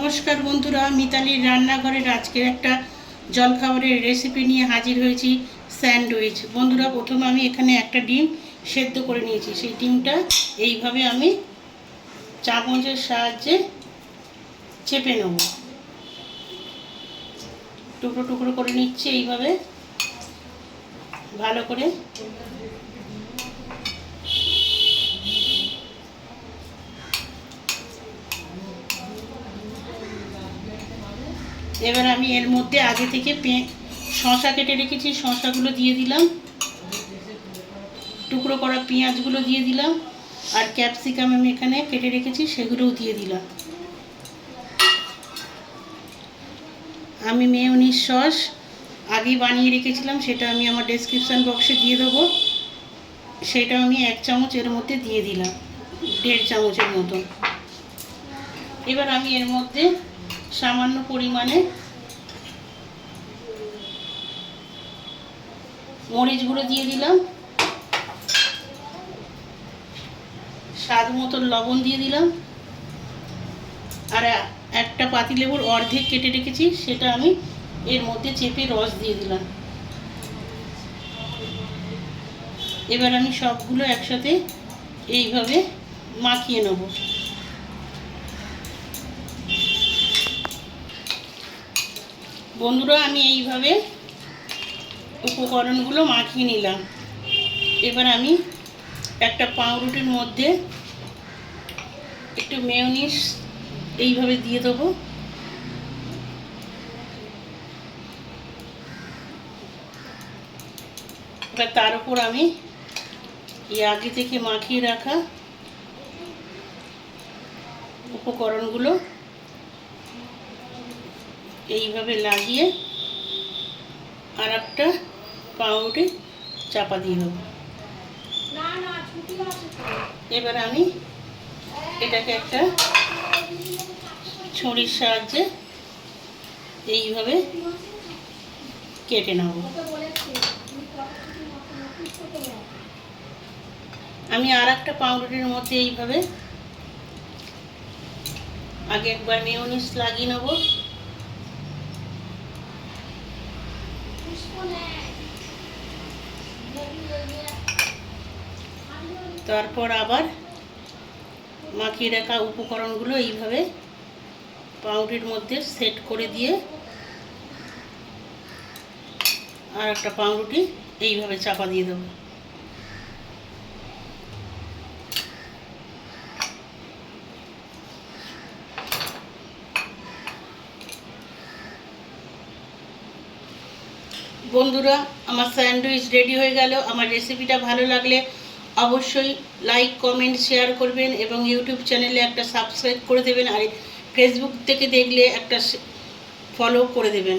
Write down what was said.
নমস্কার বন্ধুরা, মিতালির রান্নাঘরের আজকের একটা জলখাবারের রেসিপি নিয়ে হাজির হয়েছি, স্যান্ডউইচ। বন্ধুরা, প্রথমে আমি এখানে একটা ডিম সেদ্ধ করে নিয়েছি। সেই ডিমটা এইভাবে আমি চামচের সাহায্যে চেপে নেব, টুকরো টুকরো করে নিচ্ছি এইভাবে ভালো করে। এবার আমি এর মধ্যে আগে থেকে শসা কেটে রেখেছি, শসাগুলো দিয়ে দিলাম, টুকরো করা পেঁয়াজগুলো দিয়ে দিলাম, আর ক্যাপসিকাম আমি এখানে কেটে রেখেছি সেগুলোও দিয়ে দিলাম। আমি মেয়োনিজ সস আগেই বানিয়ে রেখেছিলাম, সেটা আমি আমার ডেসক্রিপশান বক্সে দিয়ে দেবো। সেটা আমি 1 চামচ এর মধ্যে দিয়ে দিলাম, 1.5 চামচের মতো। এবার আমি এর মধ্যে সামান্য পরিমাণে মরিচ গুঁড়ো দিয়ে দিলাম, স্বাদ মতো লবণ দিয়ে দিলাম, আর একটা পাতিলেবুর অর্ধেক কেটে রেখেছি সেটা আমি এর মধ্যে চেপে রস দিয়ে দিলাম। এবার আমি সবগুলো একসাথে এইভাবে মাখিয়ে নেব। বন্ধুরা, আমি এইভাবে উপকরণগুলো মাখিয়ে নিলাম। এবার আমি একটা পাউরুটির মধ্যে একটু মেয়োনিজ এইভাবে দিয়ে দেবো। এবার তার উপর আমি এই আগে থেকে মাখিয়ে রাখা উপকরণগুলো এইভাবে লাগিয়ে আর একটা পাউরুটি চাপা দিয়ে দেবো। এবার আমি এটাকে একটা ছুরির সাহায্যে এইভাবে কেটে নেব। আমি আর একটা পাউরুটির মধ্যে এইভাবে আগে একবার মেয়োনিজ লাগিয়ে নেব, তারপর আবার মাখিয়ে রাখা উপকরণগুলো এইভাবে পাউরুটির মধ্যে সেট করে দিয়ে আর একটা পাউরুটি এইভাবে চাপা দিয়ে দেবো। বন্ধুরা, আমার স্যান্ডউইচ রেডি হয়ে গেল। আমার রেসিপিটা ভালো লাগলে অবশ্যই লাইক, কমেন্ট, শেয়ার করবেন এবং ইউটিউব চ্যানেলে একটা সাবস্ক্রাইব করে দেবেন, আর ফেসবুক থেকে দেখলে একটা ফলো করে দেবেন।